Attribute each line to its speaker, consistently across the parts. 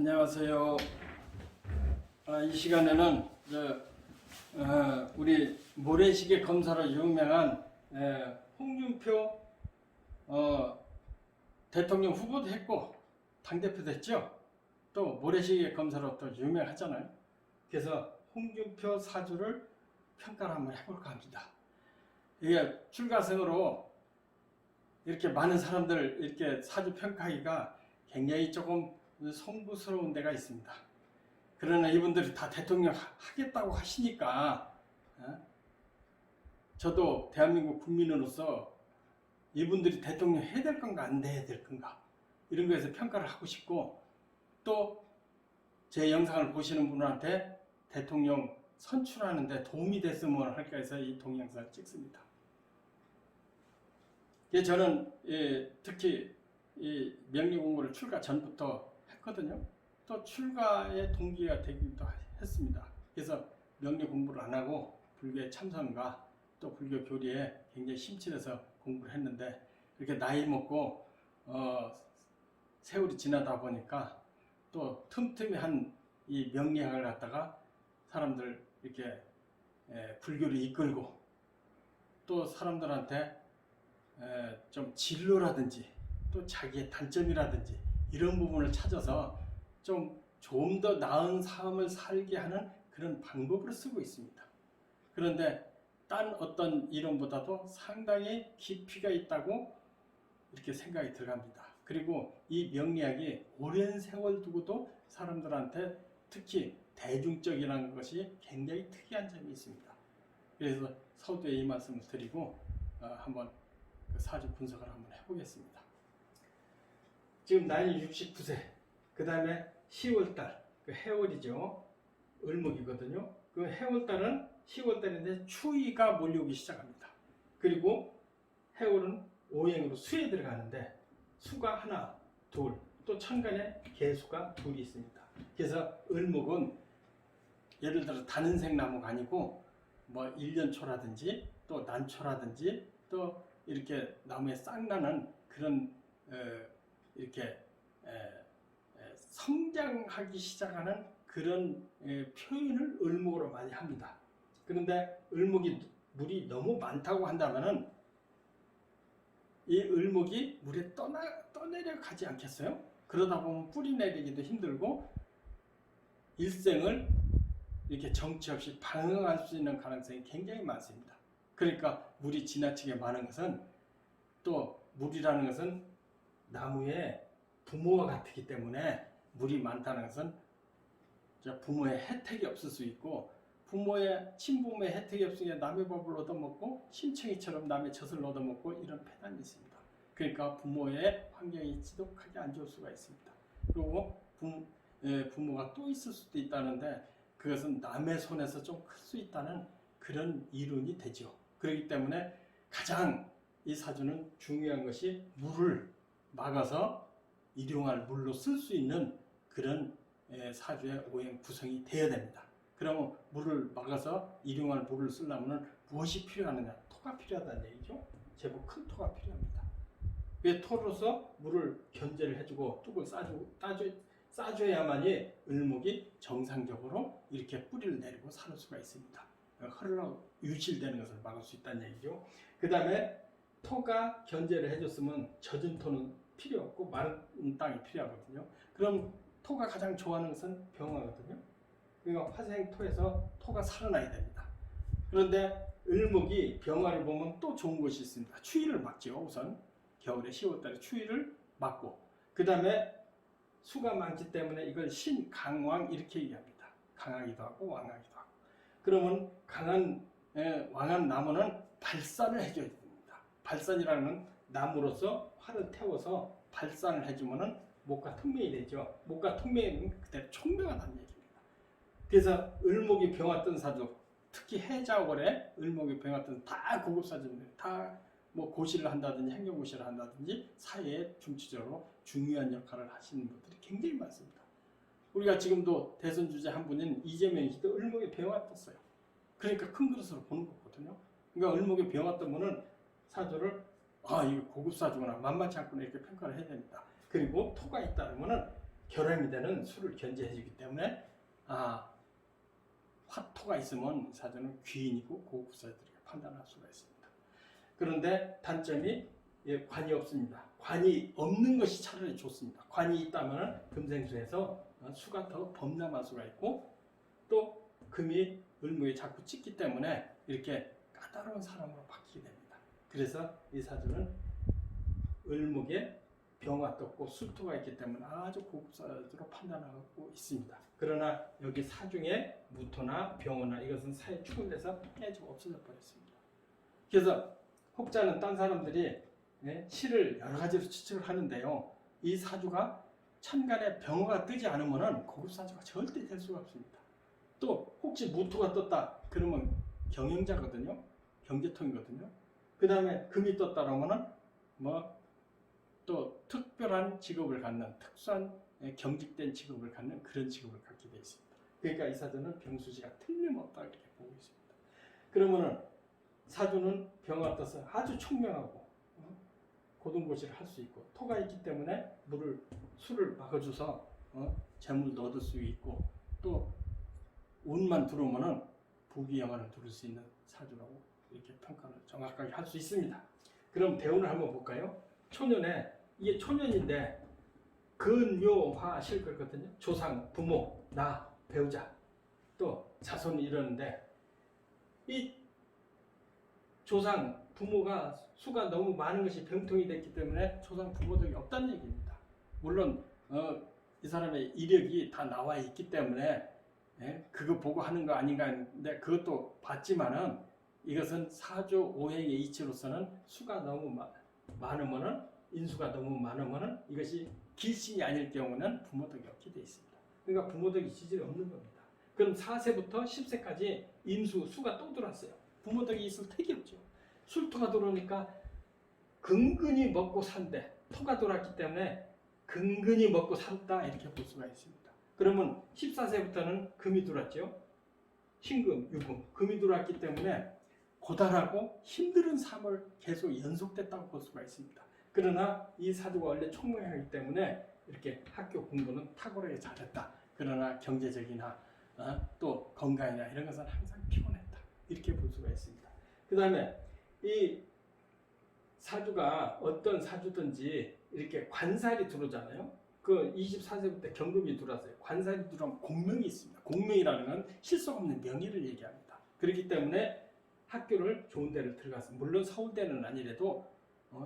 Speaker 1: 안녕하세요. 이 시간에는 우리 모래시계 검사로 유명한 홍준표 대통령 후보도 했고 당대표도 했죠. 또 모래시계 검사로 또 유명하잖아요. 그래서 홍준표 사주를 평가를 한번 해볼까 합니다. 이게 출가성으로 이렇게 많은 사람들 이렇게 사주 평가하기가 굉장히 조금 송구스러운 데가 있습니다. 그러나 이분들이 다 대통령 하겠다고 하시니까 저도 대한민국 국민으로서 이분들이 대통령 해야 될 건가 안 해야 될 건가 이런 거에서 평가를 하고 싶고, 또 제 영상을 보시는 분한테 대통령 선출하는 데 도움이 됐으면 할까 해서 이 동영상을 찍습니다. 저는 특히 이 명리 공부를 출가 전부터 했거든요. 또 출가의 동기가 되기도 했습니다. 그래서 명리 공부를 안 하고 불교의 참선과 또 불교 교리에 굉장히 심취해서 공부를 했는데, 이렇게 나이 먹고 세월이 지나다 보니까 또 틈틈이 한 이 명리학을 갖다가 사람들 이렇게 불교를 이끌고 또 사람들한테 좀 진로라든지 또 자기의 단점이라든지 이런 부분을 찾아서 좀 더 나은 삶을 살게 하는 그런 방법으로 쓰고 있습니다. 그런데 딴 어떤 이론보다도 상당히 깊이가 있다고 이렇게 생각이 들어갑니다. 그리고 이 명리학이 오랜 세월 두고도 사람들한테 특히 대중적이라는 것이 굉장히 특이한 점이 있습니다. 그래서 서두에 이 말씀을 드리고 한번 그 사주 분석을 한번 해보겠습니다. 지금 나이 69세, 그 다음에 10월달, 그 해월이죠. 을목이거든요. 그 해월달은 10월달인데 추위가 몰려오기 시작합니다. 그리고 해월은 오행으로 수에 들어가는데 수가 하나, 둘, 또 천간에 개수가 둘이 있습니다. 그래서 을목은 예를 들어 다는생 나무가 아니고 뭐 일년초라든지 또 난초라든지 또 이렇게 나무에 싹나는 그런 이렇게 성장하기 시작하는 그런 표현을 을목으로 많이 합니다. 그런데 을목이 물이 너무 많다고 한다면은 이 을목이 물에 떠내려 가지 않겠어요? 그러다 보면 뿌리 내리기도 힘들고 일생을 이렇게 정치 없이 방황할 수 있는 가능성이 굉장히 많습니다. 그러니까 물이 지나치게 많은 것은, 또 물이라는 것은 나무의 부모와 같기 때문에 물이 많다는 것은 부모의 혜택이 없을 수 있고, 친부모의 혜택이 없으니까 남의 밥을 얻어먹고 심청이처럼 남의 젖을 얻어먹고 이런 패단이 있습니다. 그러니까 부모의 환경이 지독하게 안 좋을 수가 있습니다. 그리고 부모가 또 있을 수도 있다는데 그것은 남의 손에서 좀 클 수 있다는 그런 이론이 되죠. 그렇기 때문에 가장 이 사주는 중요한 것이 물을 막아서 일용할 물로 쓸 수 있는 그런 사주의 오행 구성이 되어야 됩니다. 그러면 물을 막아서 일용할 물을 쓰려면 무엇이 필요하느냐? 토가 필요하다는 얘기죠. 제법 큰 토가 필요합니다. 그 토로서 물을 견제를 해주고 뚝을 싸줘야만이 을목이 정상적으로 이렇게 뿌리를 내리고 살 수가 있습니다. 흐르러 유실되는 것을 막을 수 있다는 얘기죠. 그 다음에 토가 견제를 해줬으면 젖은 토는 필요 없고 마른 땅이 필요하거든요. 그럼 토가 가장 좋아하는 것은 병화거든요. 그러니까 화생토에서 토가 살아나야 됩니다. 그런데 을목이 병화를 보면 또 좋은 것이 있습니다. 추위를 막죠. 우선 겨울에 10월달에 추위를 막고, 그 다음에 수가 많기 때문에 이걸 신강왕 이렇게 얘기합니다. 강하기도 하고 왕하기도 하고. 그러면 왕한 나무는 발산을 해줘야 됩니다. 발산이라는 건 나무로서 활을 태워서 발산을 해주면은 목과 통명이 되죠. 목과 통명은 그대로 총명한 얘기입니다. 그래서 을목이 병화 뜬 사주, 특히 해자월에 을목이 병화 뜬 다 고급 사주입니다. 다 뭐 고시를 한다든지 행정고시를 한다든지 사회에 중추적으로 중요한 역할을 하시는 분들이 굉장히 많습니다. 우리가 지금도 대선 주자 한 분인 이재명 씨도 을목에 병화 떴어요. 그러니까 큰 그릇으로 보는 거거든요. 그러니까 을목에 병화 뜨면은 사주를 이거 고급 사주구나, 만만치 않구나 이렇게 평가를 해야 됩니다. 그리고 토가 있다면은 결함이 되는 수를 견제해주기 때문에 화토가 있으면 이 사주는 귀인이고 고급사들에게 판단할 수가 있습니다. 그런데 단점이 관이 없습니다. 관이 없는 것이 차라리 좋습니다. 관이 있다면 금생수에서 수가 더 범람할 수가 있고 또 금이 을목에 자꾸 찍기 때문에 이렇게 까다로운 사람으로 바뀌게 됩니다. 그래서 이 사주는 을목에 병화 떴고 술토가 있기 때문에 아주 고급사주로 판단하고 있습니다. 그러나 여기 사중에 무토나 병화나 이것은 사에 축을해서 깨지고 없어져 버렸습니다. 그래서 혹자는 딴 사람들이 시를 여러 가지로 추측을 하는데요. 이 사주가 천간에 병화가 뜨지 않으면 고급사주가 절대 될 수가 없습니다. 또 혹시 무토가 떴다 그러면 경영자거든요. 경제통이거든요. 그 다음에 금이 떴다 그러면은 또 특별한 직업을 갖는 특수한 경직된 직업을 갖는 그런 직업을 갖게 되어 있습니다. 그러니까 이 사주는 병수지가 틀림없다 이렇게 보고 있습니다. 그러면은 사주는 병화 떠서 아주 총명하고 고등고시를 할 수 있고 토가 있기 때문에 술을 막아줘서 재물도 얻을 수 있고 또 운만 들어오면은 부귀영화를 누릴 수 있는 사주라고 이렇게 평가를 정확하게 할 수 있습니다. 그럼 대운을 한번 볼까요? 초년에 이게 초년인데 근묘화실 거거든요. 조상, 부모, 나, 배우자, 또 자손이 이러는데 이 조상, 부모가 수가 너무 많은 것이 병통이 됐기 때문에 조상, 부모들이 없다는 얘기입니다. 물론 이 사람의 이력이 다 나와 있기 때문에 그거 보고 하는 거 아닌가 했는데 그것도 봤지만은 이것은 사주 오행의 이치로서는 수가 너무 많으면은 인수가 너무 많으면은 이것이 길신이 아닐 경우는 부모덕이 없게 되어 있습니다. 그러니까 부모덕이 지질이 없는 겁니다. 그럼 4세부터 10세까지 임수 수가 또 들어왔어요. 부모덕이 있을 택이 없죠. 술토가 들어오니까 근근히 먹고 산대. 토가 들어왔기 때문에 근근히 먹고 산다 이렇게 볼 수가 있습니다. 그러면 14세부터는 금이 들어왔죠. 신금, 유금, 금이 들어왔기 때문에 고달하고 힘든 삶을 계속 연속됐다고 볼 수가 있습니다. 그러나 이 사주가 원래 총명하기 때문에 이렇게 학교 공부는 탁월하게 잘했다. 그러나 경제적이나 또 건강이나 이런 것은 항상 피곤했다. 이렇게 볼 수가 있습니다. 그 다음에 이 사주가 어떤 사주든지 이렇게 관살이 들어오잖아요. 그 24세부터 경금이 들어왔어요. 관살이 들어오면 공명이 있습니다. 공명이라는 건 실속 없는 명예를 얘기합니다. 그렇기 때문에 학교를 좋은 데를 들어갔습니다. 물론 서울대는 아니래도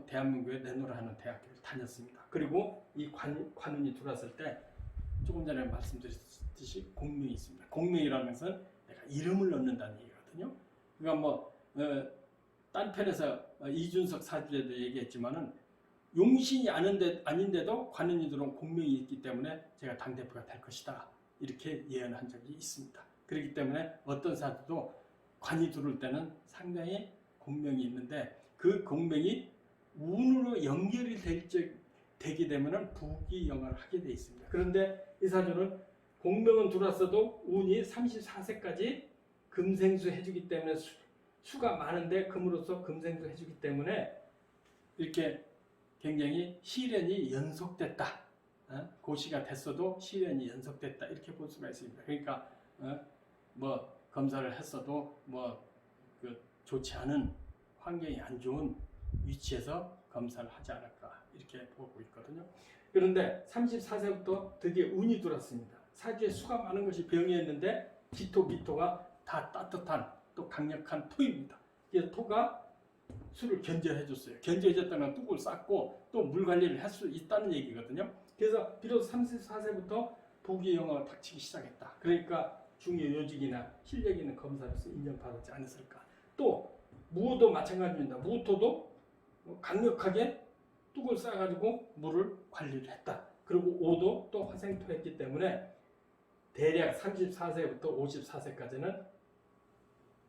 Speaker 1: 대한민국에 내노라 하는 대학교를 다녔습니다. 그리고 이 관운이 들어왔을 때 조금 전에 말씀드렸듯이 공명이 있습니다. 공명이라는 것은 내가 이름을 넣는다는 얘기거든요. 그러니까 딴 편에서 이준석 사주에도 얘기했지만은 용신이 아닌데도 관운이 들어온 공명이 있기 때문에 제가 당대표가 될 것이다. 이렇게 예언한 적이 있습니다. 그렇기 때문에 어떤 사주도 관이 들어올 때는 상당히 공명이 있는데 그 공명이 운으로 연결이 되게 되면 부귀영화를 하게 되어 있습니다. 그런데 이 사주는 공명은 들어왔어도 운이 34세까지 금생수 해주기 때문에 수가 많은데 금으로서 금생수 해주기 때문에 이렇게 굉장히 시련이 연속됐다. 고시가 됐어도 시련이 연속됐다. 이렇게 볼 수가 있습니다. 그러니까 검사를 했어도 좋지 않은 환경이 안 좋은 위치에서 검사를 하지 않을까 이렇게 보고 있거든요. 그런데 34세부터 드디어 운이 들어왔습니다. 사주에 수가 많은 것이 병이었는데 기토, 미토가 다 따뜻한 또 강력한 토입니다. 그래서 토가 수를 견제해줬어요. 견제해줬다면 뚝을 쌓고 또 물 관리를 할 수 있다는 얘기거든요. 그래서 비로소 34세부터 부귀영화가 닥치기 시작했다. 그러니까 중요 요직이나 실력 있는 검사로서 인정받지 않았을까. 또 무도 마찬가지입니다. 무토도 강력하게 뚝을 쌓아가지고 물을 관리를 했다. 그리고 오도 또 화생토했기 때문에 대략 34세부터 54세까지는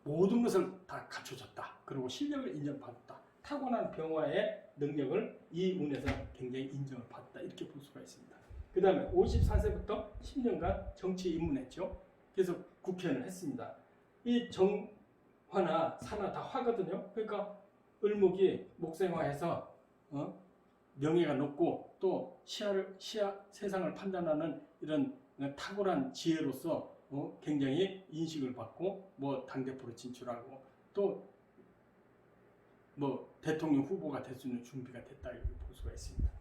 Speaker 1: 모든 것을 다 갖춰줬다. 그리고 실력을 인정받았다. 타고난 병화의 능력을 이 운에서 굉장히 인정을 받았다. 이렇게 볼 수가 있습니다. 그 다음에 54세부터 10년간 정치에 입문했죠. 그래서 국회의원을 했습니다. 이 정화나 사나 다 화거든요. 그러니까 을목이 목생화해서 명예가 높고 또 세상을 판단하는 이런 탁월한 지혜로서 굉장히 인식을 받고 뭐 당대표로 진출하고 또 뭐 대통령 후보가 될 수 있는 준비가 됐다 이렇게 볼 수가 있습니다.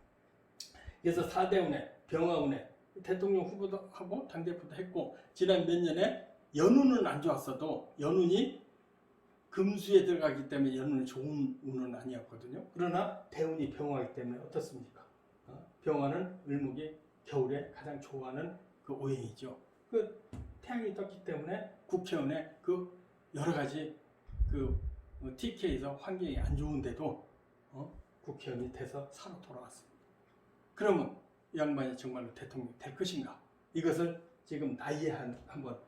Speaker 1: 그래서 4대 운에 병화운에 대통령 후보도 하고 당대표도 했고 지난 몇 년에 연운은 안 좋았어도 연운이 금수에 들어가기 때문에 연운이 좋은 운은 아니었거든요. 그러나 대운이 병화이기 때문에 어떻습니까? 병화는 을목이 겨울에 가장 좋아하는 그 오행이죠. 그 태양이 떴기 때문에 국회의원에 그 여러 가지 그 TK에서 환경이 안 좋은데도 국회의원이 돼서 살아 돌아왔습니다. 그러면 이 양반이 정말로 대통령이 될 것인가? 이것을 지금 나이에 한번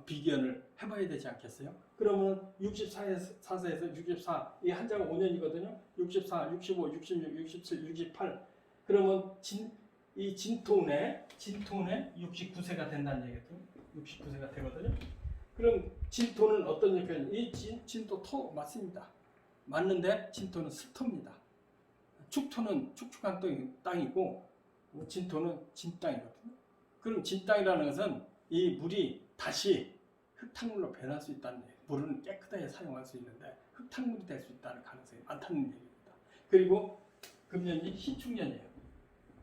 Speaker 1: 비견을 해봐야 되지 않겠어요? 그러면 64세에서 64, 이 한자가 5년이거든요. 64, 65, 66, 67, 68. 그러면 이 진토운에 69세가 된다는 얘기거든요. 69세가 되거든요. 그럼 진토는 어떤 역할이? 이 진토 토 맞습니다. 맞는데 진토는 습토입니다. 축토는 축축한 땅이고 진토는 진땅이거든요. 그럼 진땅이라는 것은 이 물이 다시 흙탕물로 변할 수 있다는 얘기예요. 물은 깨끗하게 사용할 수 있는데 흙탕물이 될 수 있다는 가능성이 많다는 얘기입니다. 그리고 금년이 신축년이에요.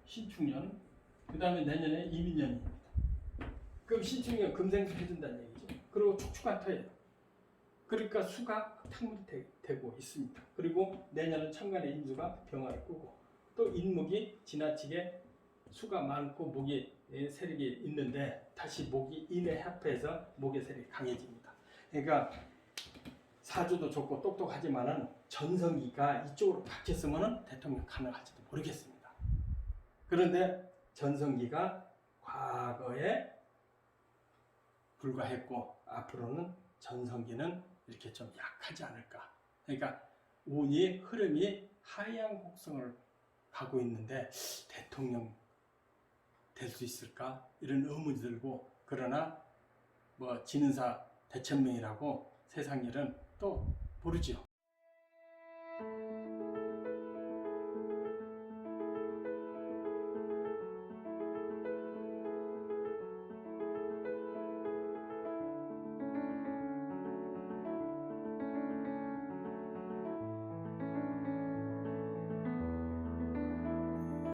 Speaker 1: 신축년. 그 다음에 내년에 이민년입니다. 그럼 신축년 금생수 해준다는 얘기죠. 그리고 축축한 터예요. 그러니까 수가 흙탕물이 되고 있습니다. 그리고 내년은 천간의 인수가 병화를 끄고 또 인목이 지나치게 수가 많고 목이 세력이 있는데 다시 목이 인에 합해서 목의 세력이 강해집니다. 그러니까 사주도 좋고 똑똑하지만은 전성기가 이쪽으로 바뀌었으면 대통령 가능할지도 모르겠습니다. 그런데 전성기가 과거에 불과했고 앞으로는 전성기는 이렇게 좀 약하지 않을까. 그러니까 운이 흐름이 하향 곡성을 가고 있는데 대통령 될 수 있을까? 이런 의문이 들고 그러나 뭐 지는사 대천명이라고 세상 일은 또 모르죠.